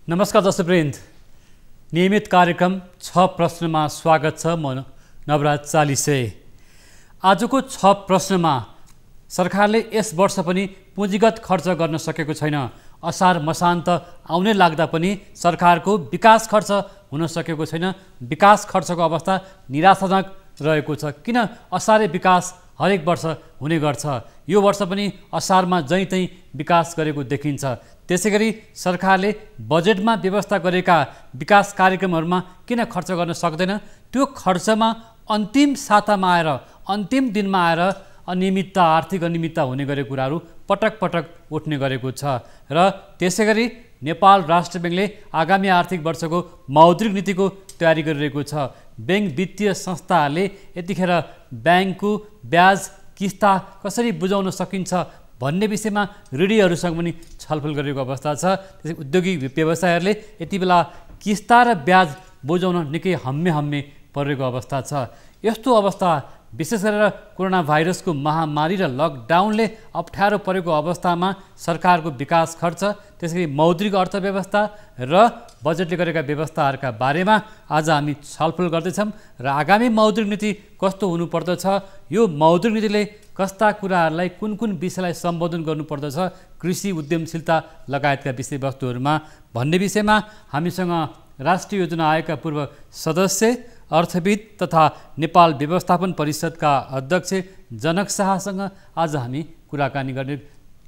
नमस्कार दर्शकवृन्द, नियमित कार्यक्रम 6 प्रश्नमा स्वागत छ। म नवराज चालिसे। आजको 6 प्रश्नमा सरकारले यस वर्ष पनि पुँजीगत खर्च गर्न सकेको छैन। असार मसान्त आउने लाग्दा पनि सरकारको विकास खर्च हुन सकेको छैन। विकास खर्चको अवस्था निराशाजनक रहेको छ। किन असारे विकास हरेक वर्ष हुने गर्छ, यो वर्ष पनि असारमा जहीँ विकास गरेको देखिन्छ। त्यसैगरी सरकारले बजेटमा व्यवस्था गरेका विकास कार्यक्रमहरूमा किन खर्च गर्न सक्दैन? त्यो खर्चमा अन्तिम सातामा आएर, अन्तिम दिनमा आएर अनियमितता, आर्थिक अनियमितता हुने गरेको कुराहरू पटक पटक उठ्ने गरेको छ। र त्यसैगरी नेपाल राष्ट्र ब्याङ्कले आगामी आर्थिक वर्षको मौद्रिक नीतिको तयारी गरिरहेको छ। ब्याङ्क वित्तीय संस्थाहरूले यतिखेर ब्याङ्कको ब्याज किस्ता कसरी बुझाउन सकिन्छ भन्ने विषयमा ऋणीहरूसँग पनि छलफल गरेको अवस्था छ। त्यसै उद्योगिक व्यवसायहरूले यति बेला किस्ता र ब्याज बुझाउन निकै हम्मे परेको अवस्था छ। यस्तो अवस्था विशेष गरेर कोरोना भाइरसको महामारी र लकडाउनले अप्ठ्यारो परेको अवस्थामा सरकारको विकास खर्च, त्यसरी मौद्रिक अर्थव्यवस्था र बजेटले गरेका व्यवस्थाहरूका बारेमा आज हामी छलफल गर्दैछौँ। र आगामी मौद्रिक नीति कस्तो हुनुपर्दछ, यो मौद्रिक नीतिले कस्ता कुराहरूलाई कुन विषयलाई सम्बोधन गर्नुपर्दछ, कृषि उद्यमशीलता लगायतका विषयवस्तुहरूमा भन्ने विषयमा हामीसँग राष्ट्रिय योजना आयोगका पूर्व सदस्य, अर्थविद तथा नेपाल व्यवस्थापन परिषदका अध्यक्ष जनक शाहसँग आज हामी कुराकानी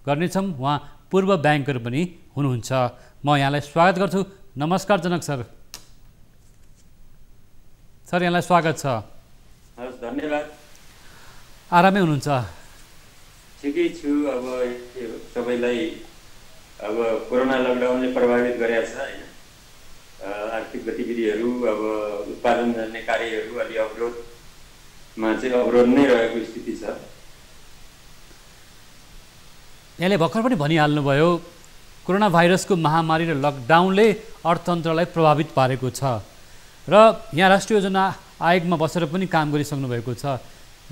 गर्नेछौँ। उहाँ पूर्व ब्याङ्कर पनि हुनुहुन्छ। म यहाँलाई स्वागत गर्छु। नमस्कार जनक सर। सर, यहाँलाई स्वागत छ। हस्, धन्यवाद। आरामै हुनुहुन्छ? ठिकै छु। अब सबैलाई अब कोरोना लकडाउनले प्रभावित गरेको छ हैन। आर्थिक गतिविधिहरू, अब उत्पादन गर्ने कार्यहरू अलि अवरोधमा चाहिँ अवरोध नै रहेको स्थिति छ। यहाँले भर्खर पनि भनिहाल्नुभयो, कोरोना भाइरसको महामारी र लकडाउनले अर्थतन्त्रलाई प्रभावित पारेको छ र यहाँ राष्ट्रिय योजना आयोगमा बसेर पनि काम गरिसक्नु भएको छ।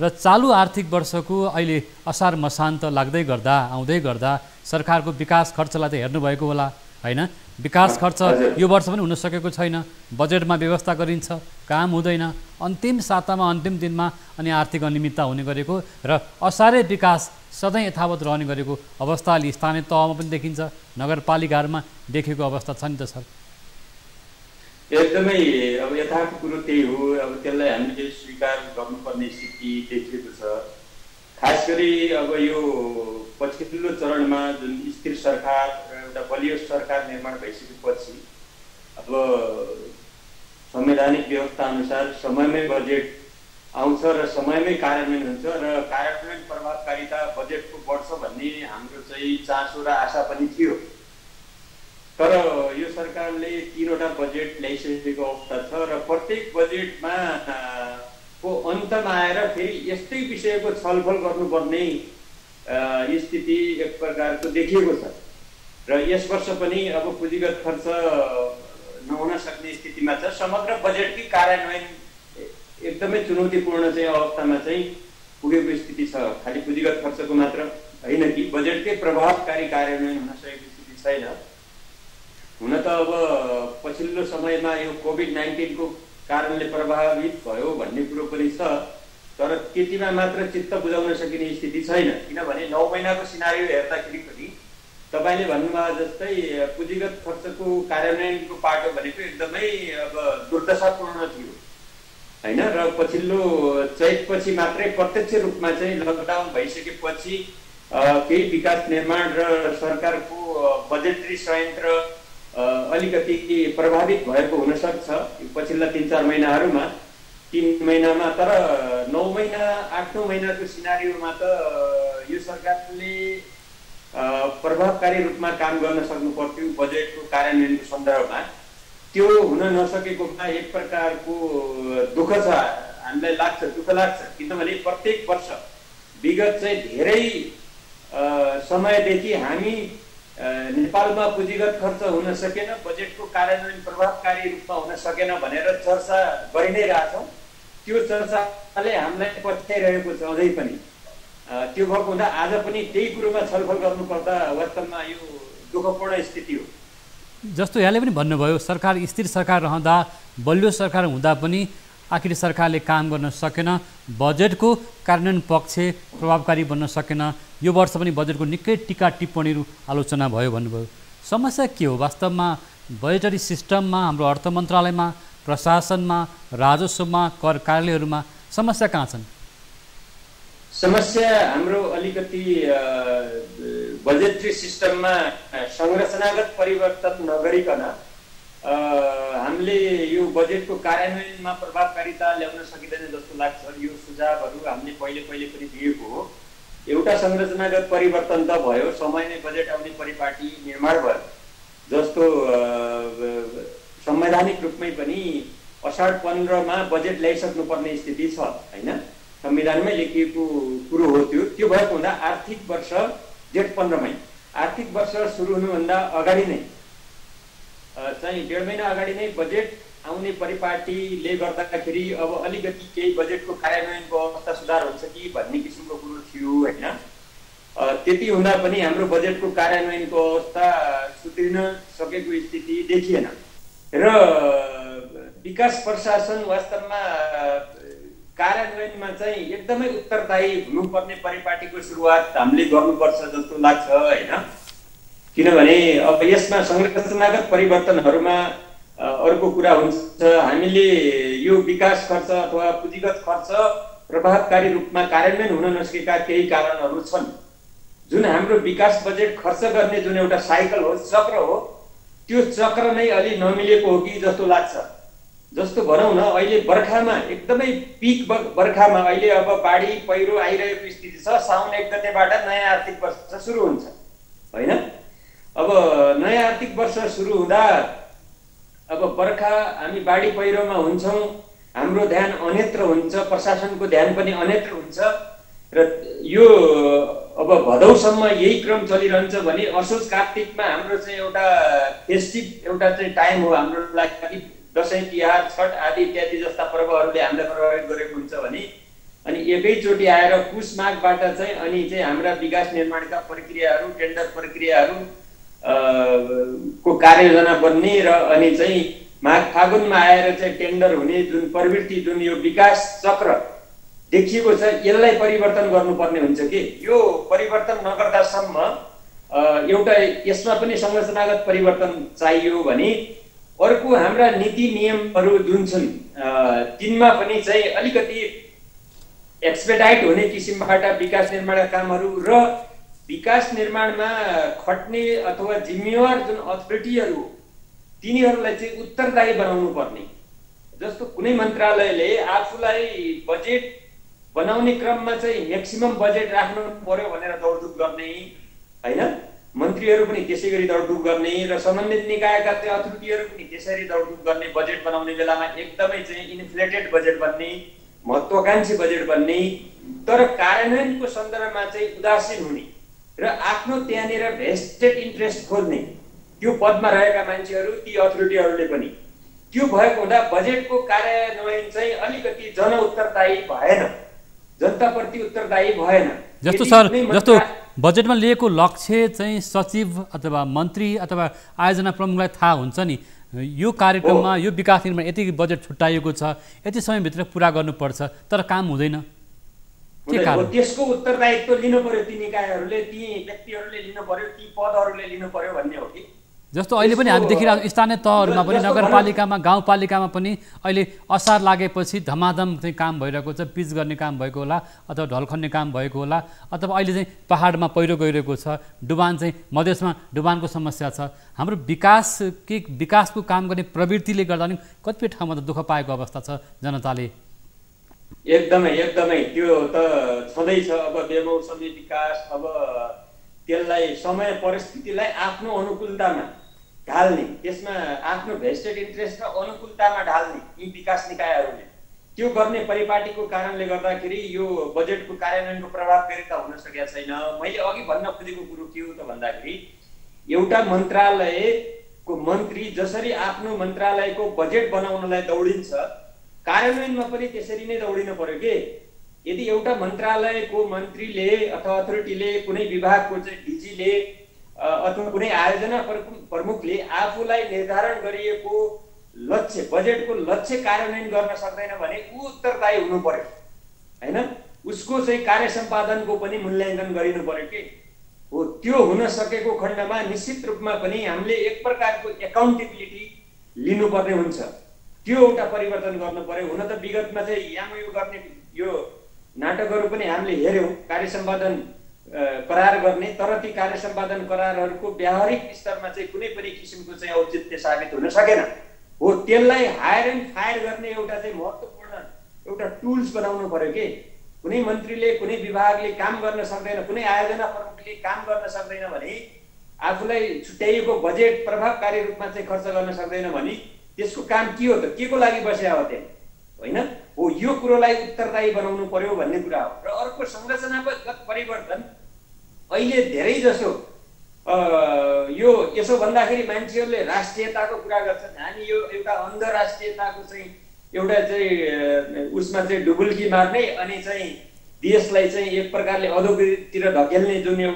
र चालु आर्थिक वर्षको अहिले असार मसान्त आउँदै गर्दा सरकारको विकास खर्चलाई त हेर्नुभएको होला हैन? विकास खर्च यो वर्ष पनि हुन सकेको छैन। बजेटमा व्यवस्था गरिन्छ, काम हुँदैन। अन्तिम सातामा, अन्तिम दिनमा अनि आर्थिक अनियमितता हुने गरेको र असारे विकास सधैँ यथावत रहने गरेको अवस्था अलि स्थानीय तहमा पनि देखिन्छ, नगरपालिकाहरूमा देखेको अवस्था छ नि त सर? एकदमै अब यथार्थ कुरो त्यही हो। अब त्यसलाई हामीले स्वीकार गर्नुपर्ने स्थिति देखिएको छ। खास गरी अब यो पछिल्लो चरणमा जुन स्थिर सरकार र एउटा बलियो सरकार निर्माण भइसकेपछि अब संवैधानिक व्यवस्था अनुसार समयमै बजेट आउँछ र समयमै कार्यान्वयन हुन्छ र कार्यान्वयन प्रभावकारिता बजेटको बढ्छ भन्ने हाम्रो चाहिँ चासो र आशा पनि थियो। तर यो सरकारले 3वटा बजेट ल्याइसकेको अवस्था छ र प्रत्येक बजेटमा को अन्तमा आएर फेरि यस्तै विषयको छलफल गर्नुपर्ने स्थिति एक प्रकारको देखिएको छ। र यस वर्ष पनि अब पुँजीगत खर्च नहुन सक्ने स्थितिमा छ। समग्र बजेटकै कार्यान्वयन एकदमै चुनौतीपूर्ण चाहिँ अवस्थामा चाहिँ पुगेको स्थिति छ। खालि पुँजीगत खर्चको मात्र होइन कि बजेटकै प्रभावकारी कार्यान्वयन हुन सकेको स्थिति छैन। हुन त अब पछिल्लो समयमा यो कोभिड-19 को कारणले प्रभावित भयो भन्ने कुरो पनि छ, तर त्यतिमा मात्र चित्त बुझाउन सकिने स्थिति छैन। किनभने 9 महिनाको सिनारियो हेर्दाखेरि पनि तपाईँले भन्नुभयो जस्तै पुँजीगत खर्चको कार्यान्वयनको पाटो भनेको एकदमै अब दुर्दशापूर्ण थियो हैन। र पछिल्लो चैतपछि मात्रै प्रत्यक्ष रूपमा चाहिँ लकडाउन भइसकेपछि केही विकास निर्माण र सरकारको बजेटरी संयन्त्र अलिकति प्रभावित भएको हुन सक्छ पछिल्ला 3-4 महिनाहरूमा, 3 महिनामा। तर 9 महिना 8-9 महिनाको सिनारियोमा त यो सरकारले प्रभावकारी रूपमा काम गर्न सक्नु पर्थ्यो बजेटको कार्यान्वयनको सन्दर्भमा। त्यो हुन नसकेकोमा एक प्रकारको दुःख छ, हामीलाई लाग्छ, दुःख लाग्छ। किनभने प्रत्येक वर्ष विगत चाहिँ धेरै समयदेखि हामी नेपालमा पुँजीगत खर्च हुन सकेन, बजेटको कार्यान्वयन प्रभावकारी रूपमा हुन सकेन भनेर चर्चा गरि नै रहेछौँ। त्यो चर्चाले हामीलाई पछ्याइरहेको छ अझै पनि। त्यो भएको हुँदा आज पनि त्यही कुरोमा छलफल गर्नुपर्दा वास्तवमा यो दुःखपूर्ण स्थिति हो। जस्तो यहाँले पनि भन्नुभयो सरकार स्थिर सरकार रहँदा बलियो सरकार हुँदा पनि आखिर सरकारले काम गर्न सकेन, बजेटको कार्यान्वयन पक्ष प्रभावकारी बन्न सकेन। यो वर्ष पनि बजेटको निकै टीका टिप्पणीहरू आलोचना भयो भन्नुभयो। समस्या के हो वास्तवमा? बजेटरी सिस्टममा, हाम्रो अर्थ मन्त्रालयमा, प्रशासनमा, राजस्वमा, कर कार्यालयहरूमा समस्या कहाँ छन्? समस्या हाम्रो अलिकति बजेटरी सिस्टममा संरचनागत परिवर्तन नगरिकन हामीले यो बजेटको कार्यान्वयनमा प्रभावकारिता ल्याउन सकिँदैन जस्तो लाग्छ। यो सुझावहरू हामीले पहिले पनि दिएको हो। एउटा संरचनागत परिवर्तन त भयो, समयमै बजेट आउने परिपाटी निर्माण भयो। जस्तो संवैधानिक रूपमै पनि असाढ 15 मा बजेट ल्याइसक्नुपर्ने स्थिति छ हैन, संविधानमै लेखिएको कुरो हो। त्यो भएको हुँदा आर्थिक वर्ष जेठ 15 मै आर्थिक वर्ष सुरु हुनुभन्दा अगाडि नै चाहिँ 1.5 महिना अगाडि नै बजेट आउने परिपाटीले गर्दाखेरि अब अलिकति केही बजेटको कार्यान्वयनको अवस्था सुधार हुन्छ कि भन्ने किसिमको कुरो थियो हैन। त्यति हुँदा पनि हाम्रो बजेटको कार्यान्वयनको अवस्था सुध्रिन सकेको स्थिति देखिएन र विकास प्रशासन वास्तवमा कार्यान्वयनमा चाहिँ एकदमै उत्तरदायी हुनुपर्ने परिपाटीको सुरुवात हामीले गर्नुपर्छ जस्तो लाग्छ हैन। किनभने अब यसमा संरचनागत परिवर्तनहरूमा अर्को कुरा हुन्छ, हामीले यो विकास खर्च अथवा पुँजीगत खर्च प्रभावकारी रूपमा कार्यान्वयन हुन नसकेका केही कारणहरू छन्। जुन हाम्रो विकास बजेट खर्च गर्ने जुन एउटा साइकल हो, चक्र हो, त्यो चक्र नै अलि नमिलेको हो कि जस्तो लाग्छ। जस्तो भनौँ न, अहिले बर्खामा एकदमै पिक बर्खामा अहिले अब बाढी पहिरो आइरहेको स्थिति छ। साउन 1 गतेबाट नयाँ आर्थिक वर्ष सुरु हुन्छ हैन। अब नयाँ आर्थिक वर्ष सुरु हुँदा अब बर्खा हामी बाढी पहिरोमा हुन्छौँ, हाम्रो ध्यान अन्यत्र हुन्छ, प्रशासनको ध्यान पनि अन्यत्र हुन्छ र यो अब भदौसम्म यही क्रम चलिरहन्छ भने असोज कार्तिकमा हाम्रो चाहिँ एउटा फेस्टिभ एउटा चाहिँ टाइम हो हाम्रो लागि। दसैँ तिहार छठ आदि इत्यादि जस्ता पर्वहरूले हामीलाई प्रभावित गरेको हुन्छ भने अनि एकैचोटि आएर पुष माघबाट चाहिँ अनि चाहिँ हाम्रा विकास निर्माणका प्रक्रियाहरू, टेन्डर प्रक्रियाहरू को कार्ययोजना बन्ने र अनि चाहिँ माघ फागुनमा आएर चाहिँ टेन्डर हुने जुन प्रवृत्ति, जुन यो विकास चक्र देखिएको छ, यसलाई परिवर्तन गर्नुपर्ने हुन्छ कि यो परिवर्तन नगर्दासम्म एउटा यसमा पनि संरचनागत परिवर्तन चाहियो भने अर्को हाम्रा नीति नियमहरू जुन छन् तिनमा पनि चाहिँ अलिकति एक्सपेडाइट हुने किसिमबाट विकास निर्माणका कामहरू र विकास निर्माणमा खट्ने अथवा जिम्मेवार जुन अथोरिटीहरू तिनीहरूलाई चाहिँ उत्तरदायी बनाउनु पर्ने। जस्तो कुनै मन्त्रालयले आफूलाई बजेट बनाउने क्रममा चाहिँ म्याक्सिमम बजेट राख्नु पर्यो भनेर दौडधुप गर्ने हैन, मन्त्रीहरू पनि त्यसै गरी दौडधुप गर्ने र सम्बन्धित निकायका चाहिँ अथोरिटीहरू पनि त्यसरी दौडधुप गर्ने। बजेट बनाउने बेलामा एकदमै चाहिँ इन्फ्लेटेड बजेट बन्ने, महत्त्वाकांक्षी बजेट बन्ने, तर कार्यान्वयनको सन्दर्भमा चाहिँ उदासीन हुने र आफ्नो त्यहाँनिर भेस्टेड इन्ट्रेस्ट खोज्ने त्यो पदमा रहेका मान्छेहरू, ती अथोरिटीहरूले पनि। त्यो भएको हुँदा बजेटको कार्यान्वयन चाहिँ अलिकति जन उत्तरदायी भएन, जनताप्रति उत्तरदायी भएन। जस्तो सर, जस्तो बजेटमा लिएको लक्ष्य चाहिँ सचिव अथवा मन्त्री अथवा आयोजना प्रमुखलाई थाहा हुन्छ नि, यो कार्यक्रममा यो विकास निर्माण यति बजेट छुट्याइएको छ, यति समयभित्र पुरा गर्नुपर्छ, तर काम हुँदैन। के कारण? त्यसको उत्तरदायित्व लिनु पर्यो ती निकायहरूले, ती व्यक्तिहरूले लिनु पर्यो, ती पदहरूले लिनु पर्यो भन्ने हो कि। जस्तो अहिले पनि हामी देखिरहेको स्थानीय तहहरूमा पनि, नगरपालिकामा, गाउँपालिकामा पनि अहिले असार लागेपछि धमाधम चाहिँ काम भइरहेको छ। पिच गर्ने काम भएको होला अथवा ढल खन्ने काम भएको होला, अथवा अहिले चाहिँ पहाडमा पहिरो गइरहेको छ, डुबान चाहिँ मधेसमा डुबानको समस्या छ। हाम्रो विकासको काम गर्ने प्रवृत्तिले गर्दा नि कतिपय ठाउँमा त दुःख पाएको अवस्था छ जनताले। एकदमै त्यो त छँदैछ। अब बेमौसमी विकास, अब त्यसलाई समय परिस्थितिलाई आफ्नो अनुकूलतामा ढाल्ने, त्यसमा आफ्नो भेस्टेड इन्ट्रेस्ट र अनुकूलतामा ढाल्ने यी विकास निकायहरूले त्यो गर्ने परिपाटीको कारणले गर्दाखेरि यो बजेटको कार्यान्वयनको प्रभावकारिता हुन सकेका छैन। मैले अघि भन्न खोजेको कुरो के हो त भन्दाखेरि एउटा मन्त्रालयको मन्त्री जसरी आफ्नो मन्त्रालयको बजेट बनाउनलाई दौडिन्छ, कार्यान्वयनमा पनि त्यसरी नै दौडिनु पर्यो के। यदि एउटा मन्त्रालयको मन्त्रीले अथवा अथोरिटीले, कुनै विभागको चाहिँ डिजीले अथवा कुनै आयोजना प्रमुखले आफूलाई निर्धारण गरिएको लक्ष्य बजेटको लक्ष्य कार्यान्वयन गर्न सक्दैन भने ऊ उत्तरदायी हुनु पर्यो हैन। उसको चाहिँ कार्य सम्पादनको पनि मूल्याङ्कन गरिनु पर्यो कि हो। त्यो हुन सकेको खण्डमा निश्चित रूपमा पनि हामीले एक प्रकारको एकाउन्टेबिलिटी लिनुपर्ने हुन्छ। त्यो एउटा परिवर्तन गर्नु पर्यो। हुन त विगतमा चाहिँ यामयो गर्ने यो नाटकहरू पनि हामीले हेर्यौँ, कार्य सम्पादन करार गर्ने, तर ती कार्य सम्पादन करारहरूको व्यावहारिक स्तरमा चाहिँ कुनै पनि किसिमको चाहिँ औचित्य साबित हुन सकेन हो। त्यसलाई हायर एन्ड फायर गर्ने एउटा चाहिँ महत्त्वपूर्ण एउटा टुल्स बनाउनु पर्यो कि कुनै मन्त्रीले कुनै विभागले काम गर्न सक्दैन, कुनै आयोजना प्रमुखले काम गर्न सक्दैन भने, आफूलाई छुट्याइएको बजेट प्रभावकारी रूपमा चाहिँ खर्च गर्न सक्दैन भने त्यसको काम के हो त, के को लागि बस्या हो त्यहाँ होइन हो। यो कुरोलाई उत्तरदायी बनाउनु पर्यो भन्ने कुरा हो। र अर्को संरचनागत परिवर्तन अहिले धेरै जसो यो यसो भन्दाखेरि मान्छेहरूले राष्ट्रियताको कुरा गर्छन्। हामी यो एउटा अन्तर्राष्ट्रियताको चाहिँ एउटा चाहिँ उसमा चाहिँ डुबुल्की मार्ने अनि चाहिँ देशलाई चाहिँ एक प्रकारले अधोगतितिर धकेल्ने जुन यो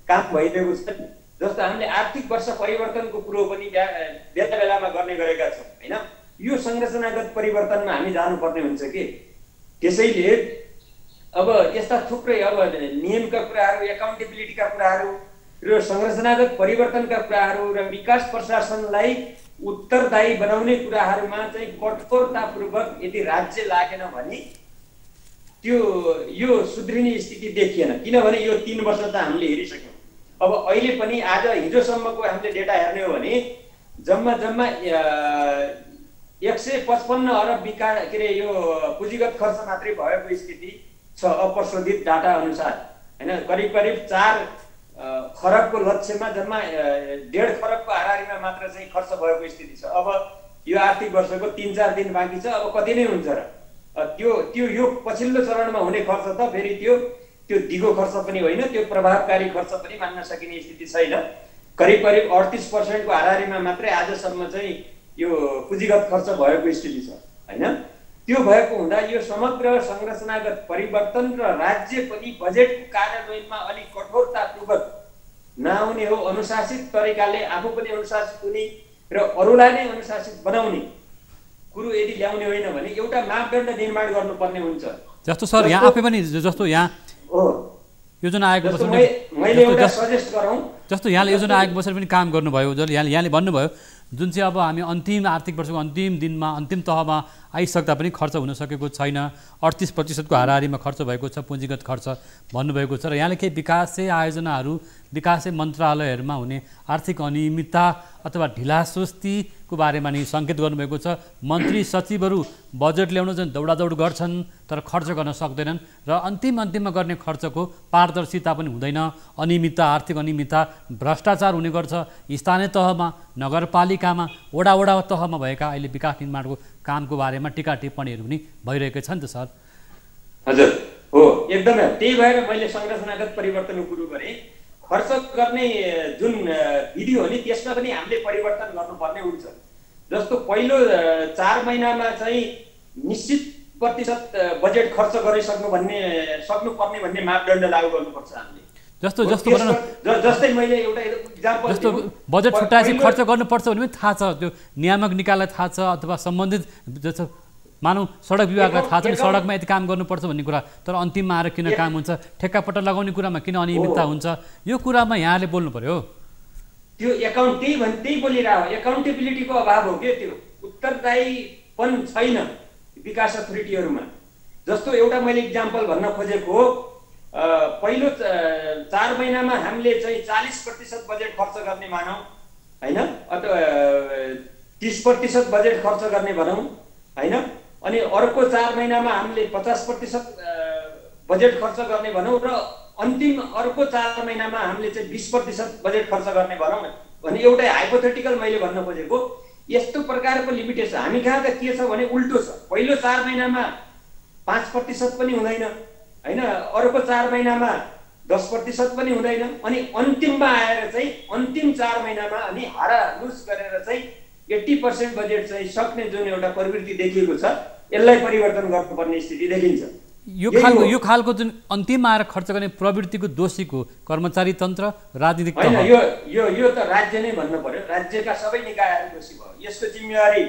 काम भइरहेको छ। जस्तो हामीले आर्थिक वर्ष परिवर्तनको कुरो पनि बेला बेलामा गर्ने गरेका छौँ होइन। यो संरचनागत परिवर्तनमा हामी जानुपर्ने हुन्छ कि त्यसैले अब यस्ता थुप्रै अब नियमका कुराहरू, एकाउन्टेबिलिटीका कुराहरू र संरचनागत परिवर्तनका कुराहरू र विकास प्रशासनलाई उत्तरदायी बनाउने कुराहरूमा चाहिँ कठोरतापूर्वक यदि राज्य लागेन भने त्यो यो सुध्रिने स्थिति देखिएन। किनभने यो 3 वर्ष त हामीले हेरिसक्यौँ। अब अहिले पनि आज हिजोसम्मको हामीले डेटा हेर्ने हो भने जम्मा 155 अरब के अरे यो पुँजीगत खर्च मात्रै भएको स्थिति छ अप्रशोधित डाटा अनुसार होइन। करिब 4 खरबको लक्ष्यमा जम्मा 1.5 खरबको हाराहारीमा मात्र चाहिँ खर्च भएको स्थिति छ। अब यो आर्थिक वर्षको 3-4 दिन बाँकी छ। अब कति नै हुन्छ र त्यो यो पछिल्लो चरणमा हुने खर्च त फेरि त्यो दिगो खर्च पनि होइन, त्यो प्रभावकारी खर्च पनि मान्न सकिने स्थिति छैन। करिब 38% को हाराहारीमा मात्रै आजसम्म चाहिँ यो पुँजीगत खर्च भएको स्थिति छ होइन। त्यो भएको हुँदा यो समग्र संरचनागत परिवर्तन र राज्य पनि बजेटको कार्यान्वयनमा अलिक कठोरतापूर्वक नआउने हो। अनुशासित तरिकाले आफू पनि अनुशासित हुने र अरूलाई नै अनुशासित बनाउने कुरो यदि ल्याउने होइन भने एउटा मापदण्ड निर्माण गर्नुपर्ने हुन्छ। जस्तो सर यहाँ आफै पनि जस्तो यहाँ हो योजना आयोगको बसेर मैले एउटा सजेस्ट गरौँ जस्तो यहाँले योजना आयोग बसेर पनि काम गर्नुभयो। यहाँले भन्नुभयो जुन चाहिँ अब हामी अन्तिम आर्थिक वर्षको अन्तिम दिनमा अन्तिम तहमा आइसक्दा पनि खर्च हुन सकेको छैन, 38% को हाराहारीमा खर्च भएको छ पुँजीगत खर्च भन्नुभएको छ। र यहाँले केही विकासे आयोजनाहरू विकासे मन्त्रालयहरूमा हुने आर्थिक अनियमितता अथवा ढिलासुस्तीको बारेमा नि सङ्केत गर्नुभएको छ। मन्त्री सचिवहरू बजेट ल्याउन चाहिँ दौडादौड गर्छन् तर खर्च गर्न सक्दैनन् र अन्तिममा गर्ने खर्चको पारदर्शिता पनि हुँदैन। अनियमितता, आर्थिक अनियमितता, भ्रष्टाचार हुने गर्छ। स्थानीय तहमा, नगरपालिकामा, वडा तहमा भएका अहिले विकास निर्माणको कामको बारेमा टीका टिप्पणीहरू पनि भइरहेका छन् त सर। हजुर हो, एकदमै त्यही भएर मैले संरचनागत परिवर्तनको कुरो गरेँ। खर्च गर्ने जुन विधि हो नि त्यसमा पनि हामीले परिवर्तन गर्नुपर्ने हुन्छ। जस्तो पहिलो 4 महिनामा चाहिँ निश्चित प्रतिशत बजेट खर्च सक्नुपर्ने भन्ने मापदण्ड लागू गर्नुपर्छ हामीले। जस्तै मैले एउटा इक्जाम्पल जस्तो बजेट छुट्याएपछि खर्च गर्नुपर्छ भने पनि थाहा छ, त्यो नियामक निकायलाई थाहा छ अथवा सम्बन्धित जस्तो मानौँ सडक विभागलाई थाहा छ नि सडकमा यति काम गर्नुपर्छ भन्ने कुरा, तर अन्तिममा आएर किन काम हुन्छ, ठेक्कापट्टा लगाउने कुरामा किन अनियमितता हुन्छ, यो कुरामा यहाँले बोल्नु पर्यो। त्यो त्यही बोलिरहेको एकाउन्टेबिलिटीको अभाव हो कि त्यो उत्तरदायीपन छैन विकास अथोरिटीहरूमा। जस्तो एउटा मैले इक्जाम्पल भन्न खोजेको पहिलो 4 महिनामा हामीले चाहिँ 40% बजेट खर्च गर्ने भनौँ होइन, अथवा 30% बजेट खर्च गर्ने भनौँ होइन, अनि अर्को 4 महिनामा हामीले 50% बजेट खर्च गर्ने भनौँ र अन्तिम अर्को 4 महिनामा हामीले चाहिँ 20% बजेट खर्च गर्ने भनौँ भने एउटा हाइपोथेटिकल मैले भन्न खोजेको यस्तो प्रकारको लिमिटेसन हामी कहाँ त के छ भने उल्टो छ। पहिलो 4 महिनामा 5% पनि हुँदैन होइन, अर्को 4 महिनामा 10% पनि हुँदैन, अनि अन्तिममा आएर चाहिँ अन्तिम 4 महिनामा अनि हारालुस गरेर चाहिँ 80% बजेट चाहिँ सक्ने जुन एउटा प्रवृत्ति देखिएको छ यसलाई परिवर्तन गर्नुपर्ने स्थिति देखिन्छ। यो खालको जुन अन्तिममा आएर खर्च गर्ने प्रवृत्तिको दोषीको कर्मचारी तन्त्र राजनीतिक होइन, यो त राज्य नै भन्नु पर्यो। राज्यका सबै निकायहरू दोषी भयो। यसको जिम्मेवारी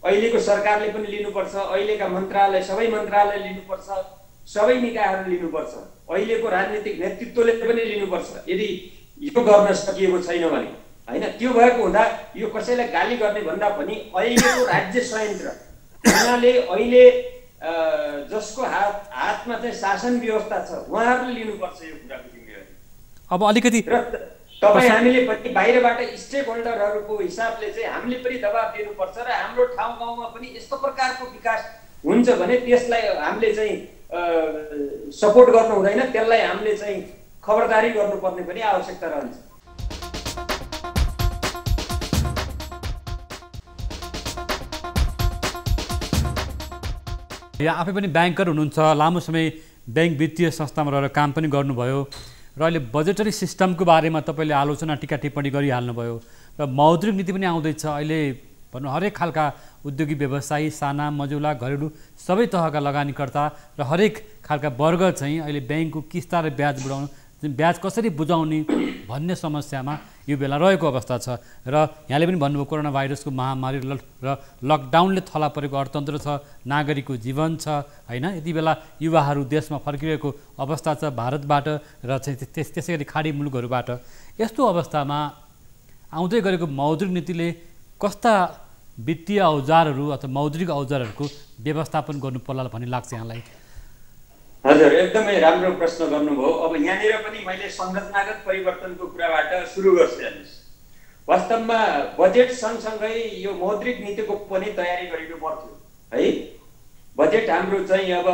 अहिलेको सरकारले पनि लिनुपर्छ, अहिलेका मन्त्रालय सबै मन्त्रालय लिनुपर्छ, सबै निकायहरू लिनुपर्छ, अहिलेको राजनीतिक नेतृत्वले पनि लिनुपर्छ यदि यो गर्न सकिएको छैन भने। होइन, त्यो भएको हुँदा यो कसैलाई गाली गर्ने भन्दा पनि अहिलेको राज्य संयन्त्र उहाँले अहिले जसको हातमा चाहिँ शासन व्यवस्था छ उहाँहरूले लिनुपर्छ यो कुराको जिम्मेवारी। अब अलिकति र तपाईँ हामीले पनि बाहिरबाट स्टेक होल्डरहरूको हिसाबले चाहिँ हामीले पनि दबाब दिनुपर्छ र हाम्रो ठाउँ गाउँमा पनि यस्तो प्रकारको विकास हुन्छ भने त्यसलाई हामीले चाहिँ सपोर्ट गर्नु हुँदैन, त्यसलाई हामीले चाहिँ खबरदारी गर्नुपर्ने पनि आवश्यकता रहन्छ। यहाँ आफै पनि ब्याङ्कर हुनुहुन्छ, लामो समय ब्याङ्क वित्तीय संस्थामा रहेर काम पनि गर्नुभयो र अहिले बजेटरी सिस्टमको बारेमा तपाईँले आलोचना टिका टिप्पणी गरिहाल्नुभयो र मौद्रिक नीति पनि आउँदैछ। अहिले भनौँ हरेक खालका उद्योगी व्यवसायी, साना मझौला, घरेलु सबै तहका लगानीकर्ता र हरेक खालका वर्ग चाहिँ अहिले ब्याङ्कको किस्ता र ब्याज बढाउनु, ब्याज कसरी बुझाउने भन्ने समस्यामा यो बेला रहेको अवस्था छ। र यहाँले पनि भन्नुभयो कोरोना भाइरसको महामारी र लकडाउनले थला परेको अर्थतन्त्र छ, नागरिकको जीवन छ। होइन, यति बेला युवाहरू देशमा फर्किरहेको अवस्था छ भारतबाट र चाहिँ त्यसै गरी खाडी मुलुकहरूबाट। यस्तो अवस्थामा आउँदै गरेको मौद्रिक नीतिले कस्ता वित्तीय औजारहरू अथवा मौद्रिक औजारहरूको व्यवस्थापन गर्नु पर्ला भन्ने लाग्छ यहाँलाई? हजुर, एकदमै राम्रो प्रश्न गर्नुभयो। अब यहाँनिर पनि मैले संरचनागत परिवर्तनको कुराबाट सुरु गर्छु। हेर्नुहोस्, वास्तवमा बजेट सँगसँगै यो मौद्रिक नीतिको पनि तयारी गरिनु पर्थ्यो है। बजेट हाम्रो चाहिँ अब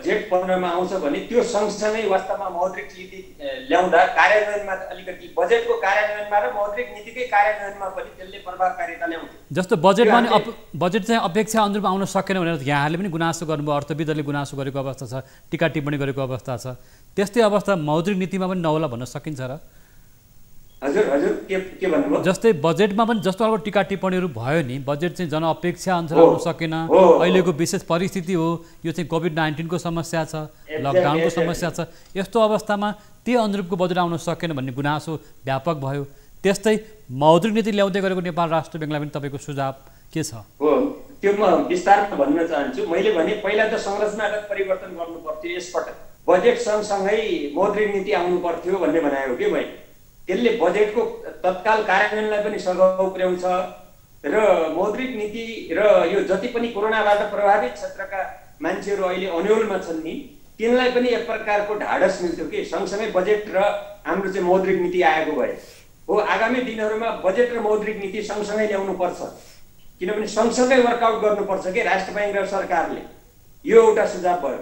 जेठ 15मा आउँछ भने त्यो सँगसँगै वास्तवमा मौद्रिक नीति ल्याउँदा कार्यान्वयनमा अलिकति बजेटको कार्यान्वयनमा र मौद्रिक नीतिकै कार्यान्वयनमा पनि त्यसले प्रभावकारिता ल्याउँथ्यो। जस्तो बजेटमा नि बजेट चाहिँ अपेक्षा अनुरूप आउन सकेन भनेर यहाँहरूले पनि गुनासो गर्नुभयो, अर्थविदहरूले गुनासो गरेको अवस्था छ, टिका टिप्पणी गरेको अवस्था छ। त्यस्तै अवस्था मौद्रिक नीतिमा पनि नहोला भन्न सकिन्छ र? हजुर के भन्नुभयो? जस्तै बजेटमा पनि जस्तो खालको टिका टिप्पणीहरू भयो नि, बजेट चाहिँ जनअपेक्षा अनुसार आउन सकेन, अहिलेको विशेष परिस्थिति हो, यो चाहिँ कोभिड-19 को समस्या छ, लकडाउनको समस्या छ, यस्तो अवस्थामा त्यो अनुरूपको बजेट आउन सकेन भन्ने गुनासो व्यापक भयो। त्यस्तै मौद्रिक नीति ल्याउँदै गरेको नेपाल राष्ट्र ब्याङ्कलाई पनि तपाईँको सुझाव के छ? हो, त्यो म विस्तारमा भन्न चाहन्छु। मैले भने पहिला त संरचनागत परिवर्तन गर्नु पर्थ्यो, यसपटक बजेट सँगसँगै मौद्रिक नीति आउनु पर्थ्यो भन्ने बनायो कि मैले। त्यसले बजेटको तत्काल कार्यान्वयनलाई पनि सघाउ पुर्याउँछ र मौद्रिक नीति र यो जति पनि कोरोनाबाट प्रभावित क्षेत्रका मान्छेहरू अहिले अन्योलमा छन् नि, तिनलाई पनि एक प्रकारको ढाडस मिल्थ्यो कि सँगसँगै बजेट र हाम्रो चाहिँ मौद्रिक नीति आएको भए हो। आगामी दिनहरूमा बजेट र मौद्रिक नीति सँगसँगै ल्याउनुपर्छ, किनभने सँगसँगै वर्कआउट गर्नुपर्छ कि राष्ट्र ब्याङ्क र सरकारले। यो एउटा सुझाव भयो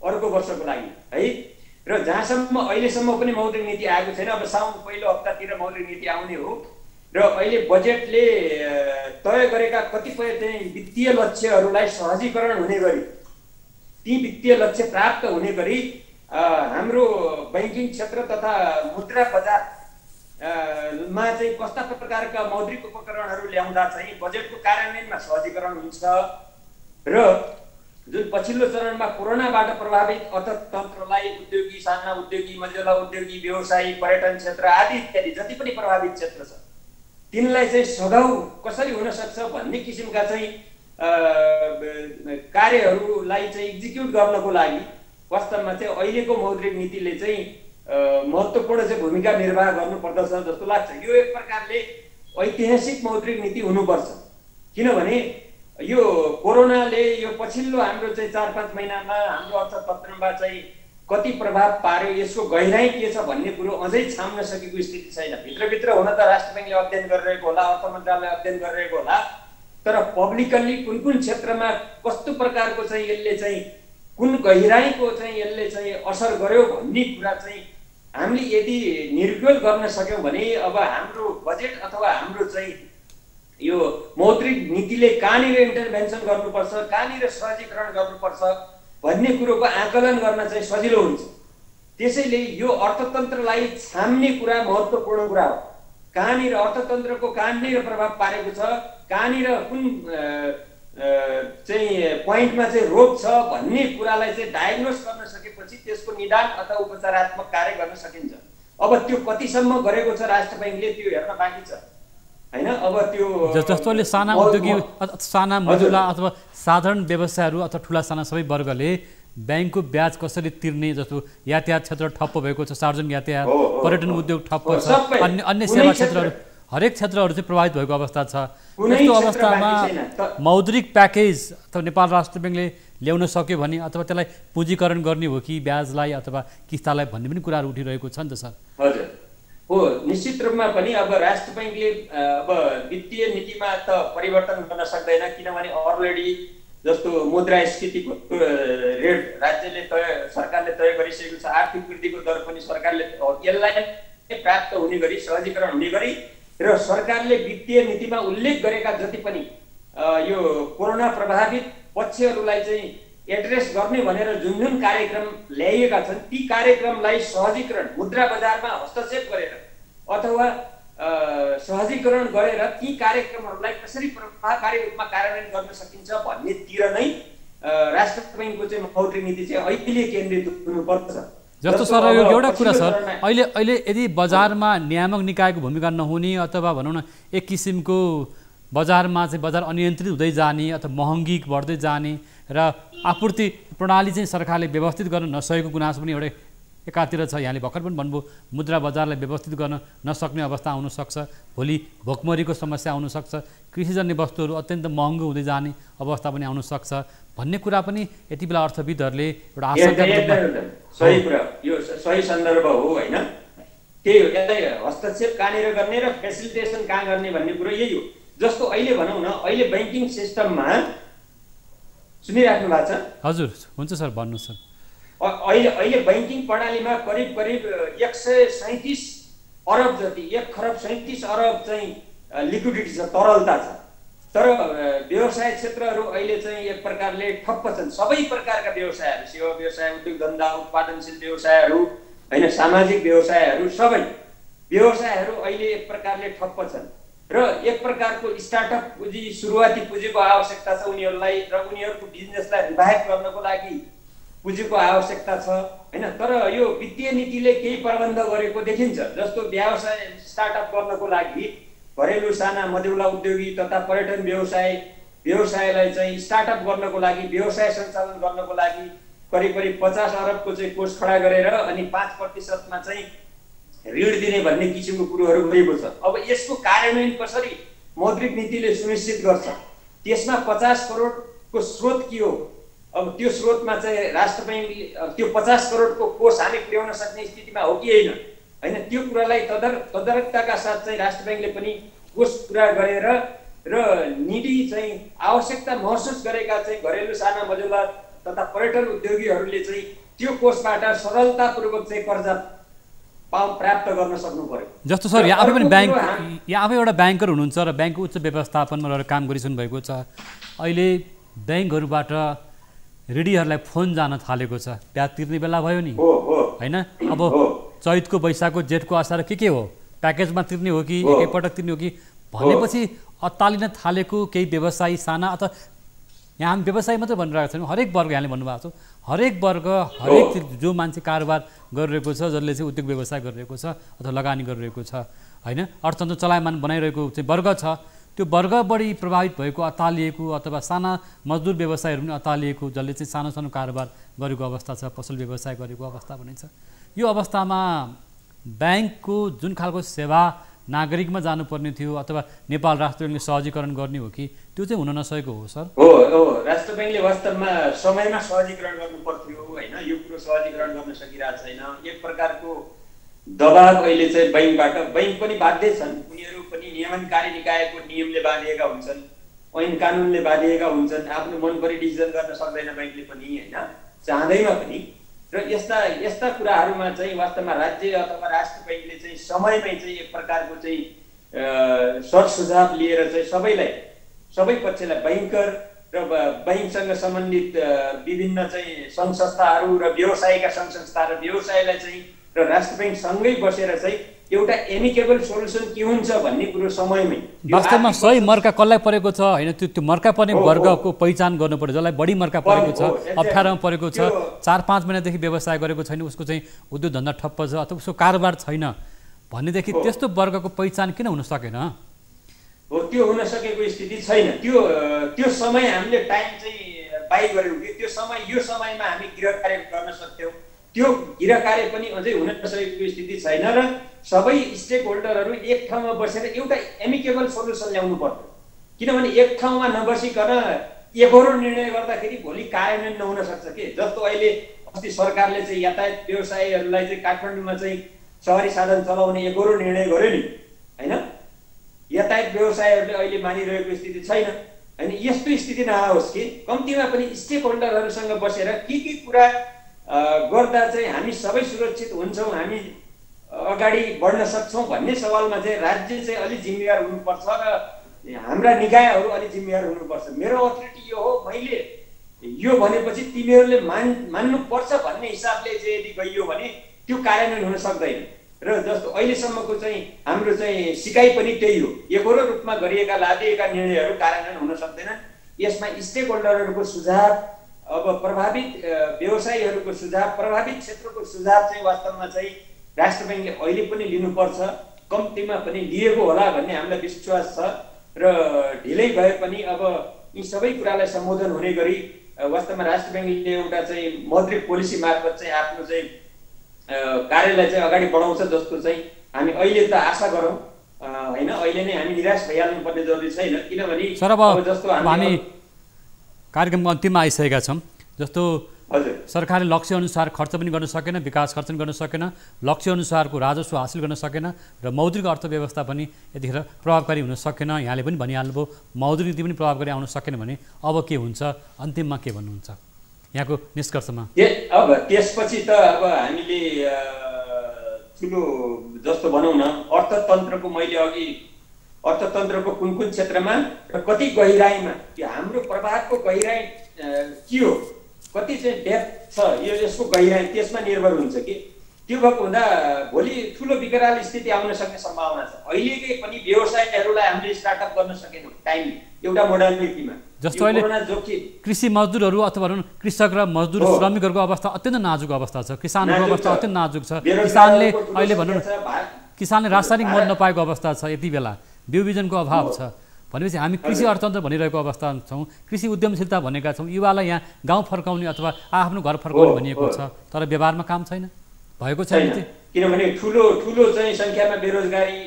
अर्को वर्षको लागि है। र जहाँसम्म अहिलेसम्म पनि मौद्रिक नीति आएको छैन, अब साउन पहिलो हप्तातिर मौद्रिक नीति आउने हो र अहिले बजेटले तय गरेका कतिपय चाहिँ वित्तीय लक्ष्यहरूलाई सहजीकरण हुने गरी, ती वित्तीय लक्ष्य प्राप्त हुने गरी हाम्रो बैंकिङ क्षेत्र तथा मुद्रा बजारमा चाहिँ कस्ता प्रकारका मौद्रिक उपकरणहरू ल्याउँदा चाहिँ बजेटको कार्यान्वयनमा सहजीकरण हुन्छ र जुन पछिल्लो चरणमा कोरोनाबाट प्रभावित अर्थतन्त्रलाई उद्योगी, साना उद्योगी, मझौला उद्योगी, व्यवसायी, पर्यटन क्षेत्र आदि इत्यादि जति पनि प्रभावित क्षेत्र छ तिनलाई चाहिँ सघाउ कसरी हुन सक्छ भन्ने किसिमका चाहिँ कार्यहरूलाई चाहिँ एक्जिक्युट गर्नको लागि वास्तवमा चाहिँ अहिलेको मौद्रिक नीतिले चाहिँ महत्त्वपूर्ण चाहिँ भूमिका निर्वाह गर्नुपर्दछ जस्तो लाग्छ। यो एक प्रकारले ऐतिहासिक मौद्रिक नीति हुनुपर्छ, किनभने यो कोरोनाले यो पछिल्लो हाम्रो चाहिँ 4-5 महिनामा हाम्रो अर्थतन्त्रमा चाहिँ कति प्रभाव पार्यो, यसको गहिराई के छ भन्ने कुरो अझै छाम्न सकेको स्थिति छैन। भित्रभित्र हुन त राष्ट्र ब्याङ्कले अध्ययन गरिरहेको होला, अर्थ मन्त्रालयले अध्ययन गरिरहेको होला, तर पब्लिकली कुन कुन क्षेत्रमा कस्तो प्रकारको चाहिँ यसले चाहिँ कुन गहिराईको चाहिँ यसले चाहिँ असर गर्यो भन्ने कुरा चाहिँ हामीले यदि निर्गोल गर्न सक्यौँ भने अब हाम्रो बजेट अथवा हाम्रो चाहिँ यो मौद्रिक नीतिले कहाँनिर इन्टरभेन्सन गर्नुपर्छ, कहाँनिर सहजीकरण गर्नुपर्छ भन्ने कुरोको आकलन गर्न चाहिँ सजिलो हुन्छ। त्यसैले यो अर्थतन्त्रलाई छाम्ने कुरा महत्त्वपूर्ण कुरा हो। कहाँनिर अर्थतन्त्रको कहाँनिर प्रभाव पारेको छ, कहाँनिर कुन चाहिँ पोइन्टमा चाहिँ रोग छ भन्ने कुरालाई चाहिँ डायग्नोस गर्न सकेपछि त्यसको निदान अथवा उपचारात्मक कार्य गर्न सकिन्छ। अब त्यो कतिसम्म गरेको छ राष्ट्र बैंकले त्यो हेर्न बाँकी छ हैन। अब त्यो जस्तोले साना उद्योगी साना मजुला अथवा साधारण व्यवसायहरू अथवा ठुला साना सबै वर्गले ब्याङ्कको ब्याज कसरी तिर्ने, जस्तो यातायात क्षेत्र ठप्प भएको छ, सार्वजनिक यातायात, पर्यटन उद्योग ठप्प छ, अन्य सेवा क्षेत्रहरू हरेक क्षेत्रहरू चाहिँ प्रभावित भएको अवस्था छ। यस्तो अवस्थामा मौद्रिक प्याकेज अथवा नेपाल राष्ट्र ब्याङ्कले ल्याउन सक्यो भने अथवा त्यसलाई पुँजीकरण गर्ने हो कि ब्याजलाई अथवा किस्तालाई भन्ने पनि कुराहरू उठिरहेको छ नि त सर। हजुर हो, निश्चित रूपमा पनि अब राष्ट्र बैंकले अब वित्तीय नीतिमा त परिवर्तन गर्न सक्दैन, किनभने अलरेडी जस्तो मुद्रास्फीतिको रेट राज्यले सरकारले तय गरिसकेको छ। आर्थिक वृद्धिको दर पनि सरकारले यसलाई प्राप्त हुने गरी सहजीकरण हुने गरी र सरकारले वित्तीय नीतिमा उल्लेख गरेका जति पनि यो कोरोना प्रभावित पक्षहरूलाई चाहिँ एड्रेस गर्ने भनेर जुन जुन कार्यक्रम ल्याइएका छन् ती कार्यक्रमलाई सहजीकरण मुद्रा बजारमा हस्तक्षेप गरेर अथवा सहजीकरण गरेर ती कार्यक्रमहरूलाई कसरी प्रभावकारी रूपमा कार्यान्वयन गर्न सकिन्छ भन्नेतिर नै राष्ट्र बैंकको चाहिँ मौद्रिक नीति चाहिँ अहिले केन्द्रित हुनुपर्छ। जस्तो सर यो एउटा कुरा सर, अहिले यदि बजारमा नियामक निकायको भूमिका नहुने अथवा भनौँ न एक किसिमको बजारमा चाहिँ बजार अनियन्त्रित हुँदै जाने अथवा महँगी बढ्दै जाने र आपूर्ति प्रणाली चाहिँ सरकारले व्यवस्थित गर्न नसकेको गुनासो पनि एउटा एकातिर छ। यहाँले भर्खर पनि भन्नुभयो मुद्रा बजारलाई व्यवस्थित गर्न नसक्ने अवस्था आउनसक्छ, भोलि भोकमरीको समस्या आउनसक्छ, कृषिजन्य वस्तुहरू अत्यन्त महँगो हुँदै जाने अवस्था पनि आउनसक्छ भन्ने कुरा पनि यति बेला अर्थविदहरूले एउटा आशंका। सही कुरा, यो सही सन्दर्भ हो हैन। त्यही हो, यसलाई हस्तक्षेप कहाँनिर गर्ने र फेसिलिटेसन कहाँ गर्ने भन्ने कुरो यही हो। जस्तो अहिले भनौँ न, अहिले बैंकिङ सिस्टममा सुनिराख्नु भएको छ? हजुर हुन्छ सर, भन्नु सर। अहिले बैंकिङ प्रणालीमा करिब 137 अरब जति 1 खरब 37 अरब चाहिँ लिक्विडिटी छ, तरलता छ। तर व्यवसाय क्षेत्रहरू अहिले चाहिँ एक प्रकारले ठप्प छन्। सबै प्रकारका व्यवसायहरू, सेवा व्यवसाय, उद्योग धन्दा, उत्पादनशील व्यवसायहरू हैन, सामाजिक व्यवसायहरू, सबै व्यवसायहरू अहिले एक प्रकारले ठप्प छन् र एक प्रकारको स्टार्टअप पुँजी, सुरुवाती पुँजीको आवश्यकता छ उनीहरूलाई र उनीहरूको बिजनेसलाई रिभाइभ गर्नको लागि पुँजीको आवश्यकता छ हैन। तर यो वित्तीय नीतिले केही प्रबन्ध गरेको देखिन्छ। जस्तो व्यवसाय स्टार्टअप गर्नको लागि घरेलु साना मध्यौला उद्योगी तथा पर्यटन व्यवसायलाई चाहिँ स्टार्टअप गर्नको लागि, व्यवसाय सञ्चालन गर्नको लागि करिब 50 अरबको चाहिँ कोष खडा गरेर अनि 5% चाहिँ ऋण दिने भन्ने किसिमको कुरोहरू गएको छ। अब यसको कार्यान्वयन कसरी मौद्रिक नीतिले सुनिश्चित गर्छ, त्यसमा 50 करोडको स्रोत के हो? अब त्यो स्रोतमा चाहिँ राष्ट्र बैंकले त्यो 50 करोडको कोष हामी पुर्याउन सक्ने स्थितिमा हो कि होइन हैन, त्यो कुरालाई तदारकताका साथ चाहिँ राष्ट्र बैंकले पनि कोष पुरा गरेर र निडी चाहिँ आवश्यकता महसुस गरेका चाहिँ घरेलु साना मझौला तथा पर्यटन उद्योगीहरूले चाहिँ त्यो कोषबाट सरलतापूर्वक चाहिँ कर्जा प्राप्त गर्न सक्नु पर्यो। जस्तो सर यहाँ आफै पनि ब्याङ्क, यहाँ आफै एउटा ब्याङ्कर हुनुहुन्छ र ब्याङ्कको उच्च व्यवस्थापनमा रहेर काम गरिसक्नु भएको छ। अहिले ब्याङ्कहरूबाट ऋणीहरूलाई फोन जान थालेको छ, ब्याज तिर्ने बेला भयो नि हैन, अब चैतको वैशाखको जेठको असार के हो, प्याकेजमा तिर्ने हो कि एकैपटक तिर्ने हो कि भनेपछि अत्तालिन थालेको केही व्यवसायी साना अथवा यहाँ हामी व्यवसाय मात्रै भनिरहेको छैनौँ, हरेक वर्ग यहाँले भन्नुभएको छ, हरेक वर्ग हरेक जो मान्छे कारोबार गरिरहेको छ, जसले चाहिँ उद्योग व्यवसाय गरिरहेको छ अथवा लगानी गरिरहेको छ हैन, अर्थतन्त्र चलायमान बनाइरहेको चाहिँ वर्ग छ, त्यो वर्ग बढी प्रभावित भएको, अत्तालिएको अथवा साना मजदुर व्यवसायहरू पनि अत्तालिएको, जसले चाहिँ सानो सानो कारोबार गरेको अवस्था छ, पसल व्यवसाय गरेको अवस्था पनि छ। यो अवस्थामा ब्याङ्कको जुन खालको सेवा नागरिकमा जानुपर्ने थियो अथवा नेपाल राष्ट्र ब्याङ्कले सहजीकरण गर्ने हो कि त्यो चाहिँ हुन नसकेको हो सर? हो, राष्ट्र ब्याङ्कले वास्तवमा समयमा सहजीकरण गर्नु पर्थ्यो हैन, यो कुरो सहजीकरण गर्न सकिरहेको छैन। एक प्रकारको दबाब अहिले चाहिँ बैंक पनि बाध्य छन्, उनीहरू पनि नियमनकारी निकायको नियमले बाँधिएका हुन्छन्, ऐन कानुनले बाँधिएका हुन्छन्, आफ्नो मनपरी डिसिजन गर्न सक्दैन ब्याङ्कले पनि हैन, चाहँदैमा पनि। र यस्ता कुराहरूमा चाहिँ वास्तवमा राज्य अथवा राष्ट्र बैंकले चाहिँ समयमै चाहिँ एक प्रकारको चाहिँ सर सुझाव लिएर चाहिँ सबै पक्षलाई, बैंकर र बैंकसँग सम्बन्धित विभिन्न चाहिँ सङ्घ संस्थाहरू र व्यवसायका सङ्घ संस्था र व्यवसायलाई चाहिँ र राष्ट्र बैंक सँगै बसेर चाहिँ एउटा एमिकेबल सोल्युसन के हुन्छ भन्ने कुरो समयमै वास्तवमा सही मर्का कसलाई परेको छ होइन त्यो मर्का पर्ने वर्गको पहिचान गर्नु पर्यो जसलाई बढी मर्का परेको छ अप्ठ्यारोमा परेको छ 4-5 महिनादेखि व्यवसाय गरेको छैन उसको चाहिँ उद्योग धन्दा ठप्प छ अथवा उसको कारोबार छैन भनेदेखि त्यस्तो वर्गको पहिचान किन हुन सकेन हो त्यो हुन सकेको स्थिति छैन त्यो समय हामीले टाइम चाहिँ बाइ गर्यौँ कि त्यो समय यो समयमा हामी गृह कार्य गर्न सक्थ्यौँ त्यो गृह कार्य पनि अझै हुन नसकेको स्थिति छैन र सबै स्टेक होल्डरहरू एक ठाउँमा बसेर एउटा एमिकेबल सोल्युसन ल्याउनु पर्छ किनभने एक ठाउँमा नबसिकन एकहोरो निर्णय गर्दाखेरि भोलि कार्यान्वयन नहुन सक्छ के जस्तो अहिले अस्ति सरकारले चाहिँ यातायात व्यवसायीहरूलाई चाहिँ काठमाडौँमा चाहिँ सहरी साधन चलाउने एकहोरो निर्णय गर्यो नि होइन यातायात व्यवसायीहरूले अहिले मानिरहेको स्थिति छैन होइन यस्तो स्थिति नआओस् कि कम्तीमा पनि स्टेक होल्डरहरूसँग बसेर के कुरा गर्दा चाहिँ हामी सबै सुरक्षित हुन्छौँ हामी अगाडि बढ्न सक्छौँ भन्ने सवालमा चाहिँ राज्य चाहिँ अलिक जिम्मेवार हुनुपर्छ र हाम्रा निकायहरू अलिक जिम्मेवार हुनुपर्छ मेरो अथोरिटी यो हो मैले यो भनेपछि तिमीहरूले मान्नुपर्छ भन्ने हिसाबले चाहिँ यदि गइयो भने त्यो कार्यान्वयन हुन सक्दैन र जस्तो अहिलेसम्मको चाहिँ हाम्रो चाहिँ सिकाइ पनि त्यही हो एकहोरो रूपमा गरिएका लादिएका निर्णयहरू कार्यान्वयन हुन सक्दैन यसमा स्टेक होल्डरहरूको सुझाव अब प्रभावित व्यवसायीहरूको सुझाव प्रभावित क्षेत्रको सुझाव चाहिँ वास्तवमा चाहिँ राष्ट्र ब्याङ्कले अहिले पनि लिनुपर्छ कम्तीमा पनि लिएको होला भन्ने हामीलाई विश्वास छ र ढिलै भए पनि अब यी सबै कुरालाई सम्बोधन हुने गरी वास्तवमा राष्ट्र ब्याङ्कले एउटा चाहिँ मौद्रिक पोलिसी मार्फत चाहिँ आफ्नो चाहिँ कार्यलाई चाहिँ अगाडि बढाउँछ जस्तो चाहिँ हामी अहिले त आशा गरौँ होइन अहिले नै हामी निराश भइहाल्नु पर्ने जरुरी छैन किनभने जस्तो हामी कार्यक्रमको अन्तिममा आइसकेका छौँ जस्तो सरकारले लक्ष्य अनुसार खर्च पनि गर्न सकेन विकास खर्च पनि गर्न सकेन लक्ष्य अनुसारको राजस्व हासिल गर्न सकेन र मौद्रिक अर्थव्यवस्था पनि यतिखेर प्रभावकारी हुन सकेन यहाँले पनि भनिहाल्नुभयो मौद्रिक नीति पनि प्रभावकारी आउन सकेन भने अब के हुन्छ अन्तिममा के भन्नुहुन्छ यहाँको निष्कर्षमा अब त्यसपछि त अब हामीले ठुलो जस्तो भनौँ न अर्थतन्त्रको मैले अघि अर्थतन्त्रको कुन क्षेत्रमा र कति गहिराइमा यो हाम्रो प्रभावको गहिराइ के हो कति चाहिँ डेप्थ छ यसको गहिराइ त्यसमा निर्भर हुन्छ कि त्यो भएको हुँदा भोलि ठुलो विकराल स्थिति आउन सक्ने सम्भावना छ अहिलेकै पनि व्यवसायहरूलाई हामीले स्टार्टअप गर्न सकेनौँ टाइम एउटा मोडालिटीमा जस्तो अहिले कृषि मजदुरहरू अथवा भनौँ कृषक र मजदुर श्रमिकहरूको अवस्था अत्यन्त नाजुक अवस्था छ किसानहरूको अवस्था अत्यन्त नाजुक छ किसानले अहिले भनौँ किसानले रासायनिक मल नपाएको अवस्था छ यति बेला बिउ बिजनको अभाव छ भनेपछि हामी कृषि अर्थतन्त्र भनिरहेको अवस्था छौँ कृषि उद्यमशीलता भनेका छौँ युवालाई यहाँ गाउँ फर्काउने अथवा आफ्नो घर फर्काउने भनिएको छ तर व्यवहारमा काम छैन भएको छैन किनभने ठुलो चाहिँ सङ्ख्यामा बेरोजगारी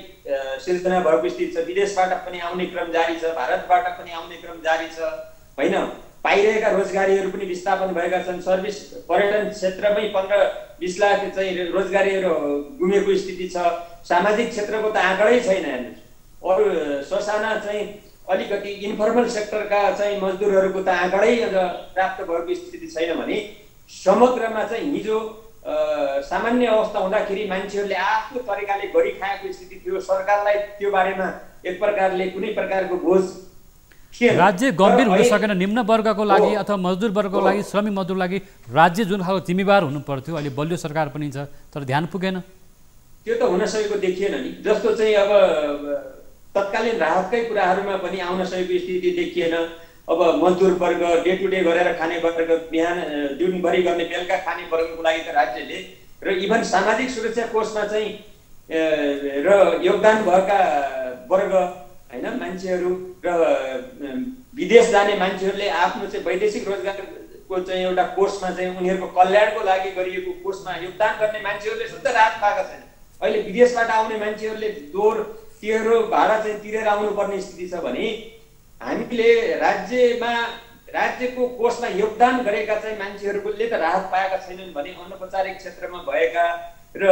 सिर्जना भएको स्थिति छ विदेशबाट पनि आउने क्रम जारी छ भारतबाट पनि आउने क्रम जारी छ होइन पाइरहेका रोजगारीहरू पनि विस्थापन भएका छन् सर्भिस पर्यटन क्षेत्रमै 15-20 लाख चाहिँ रोजगारीहरू गुमेको स्थिति छ सामाजिक क्षेत्रको त आँकडै छैन हेर्नुहोस् अरू ससाना चाहिँ अलिकति इन्फर्मल सेक्टरका चाहिँ मजदुरहरूको त आँकडै प्राप्त भएको स्थिति छैन भने समग्रमा चाहिँ हिजो सामान्य अवस्था हुँदाखेरि मान्छेहरूले आफ्नो तरिकाले गरिखाएको स्थिति थियो सरकारलाई त्यो बारेमा एक प्रकारले कुनै प्रकारको बोझ राज्य गम्भीर हुन सकेन निम्न वर्गको लागि अथवा मजदुर वर्गको लागि श्रमिक मजदुरको लागि राज्य जुन खालको जिम्मेवार हुनु पर्थ्यो अहिले बलियो सरकार पनि छ तर ध्यान पुगेन त्यो त हुन सकेको देखिएन नि जस्तो चाहिँ अब तत्कालीन राहतकै कुराहरूमा पनि आउन सकेको स्थिति देखिएन अब मजदुर वर्ग डे टु डे गरेर खाने वर्ग बिहान दिनभरि गर्ने बेलुका खाने वर्गको लागि त राज्यले र इभन सामाजिक सुरक्षा कोषमा चाहिँ र योगदान भएका वर्ग होइन मान्छेहरू र विदेश जाने मान्छेहरूले आफ्नो चाहिँ वैदेशिक रोजगारको चाहिँ एउटा कोषमा चाहिँ उनीहरूको कल्याणको लागि गरिएको कोषमा योगदान गर्ने मान्छेहरूले शुद्ध राहत पाएका छैन अहिले विदेशबाट आउने मान्छेहरूले दोहोर तेह्रो भाडा चाहिँ तिरेर आउनुपर्ने स्थिति छ भने हामीले राज्यको कोषमा योगदान गरेका चाहिँ मान्छेहरूले त राहत पाएका छैनन् भने अनौपचारिक क्षेत्रमा भएका र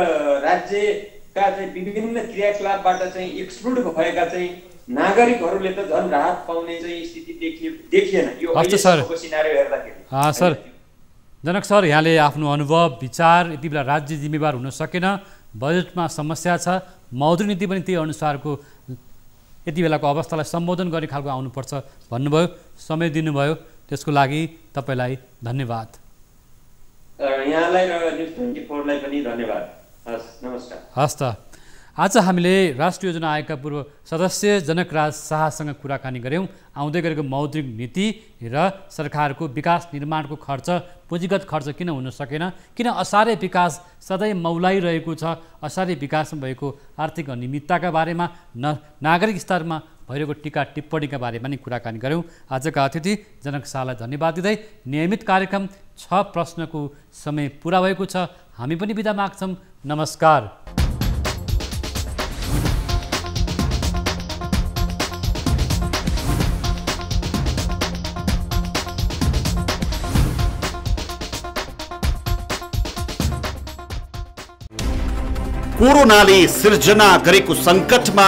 राज्यका चाहिँ विभिन्न क्रियाकलापबाट चाहिँ एक्सक्लुड भएका चाहिँ नागरिकहरूले त झन् राहत पाउने चाहिँ स्थिति देखिएन यो अहिलेसम्मको सिनारियो हेर्दाखेरि सर जनक सर यहाँले आफ्नो अनुभव विचार यति बेला राज्य जिम्मेवार हुन सकेन बजेटमा समस्या छ मौद्रिक नीति पनि त्यही अनुसारको यति बेलाको अवस्थालाई सम्बोधन गर्ने खालको आउनुपर्छ भन्नुभयो समय दिनुभयो त्यसको लागि तपाईँलाई धन्यवाद यहाँलाई र न्युज 24 लाई पनि धन्यवाद हस् नमस्कार हस् त आज हामीले राष्ट्रिय योजना आयोगका पूर्व सदस्य जनकराज शाहसँग कुराकानी गऱ्यौँ। आउँदै गरेको मौद्रिक नीति र सरकारको विकास निर्माणको खर्च, पुँजीगत खर्च किन हुन सकेन, किन असारे विकास सधैँ मौलाइरहेको छ, असारे विकासमा भएको आर्थिक अनियमितताका बारेमा, नागरिक स्तरमा भइरहेको टीका टिप्पणीका बारेमा नि कुराकानी गऱ्यौँ। आजका अतिथि जनक शाहलाई धन्यवाद दिँदै नियमित कार्यक्रम 6 प्रश्नको समय पुरा भएको छ। हामी पनि बिदा माग्छौँ। नमस्कार। कोरोनाले सिर्जना गरेको सङ्कटमा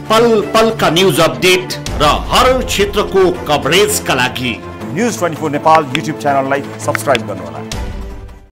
पल पलका न्युज अपडेट र हर क्षेत्रको कभरेजका लागि न्युज 24 नेपाल युट्युब च्यानललाई सब्स्क्राइब गर्नुहोला।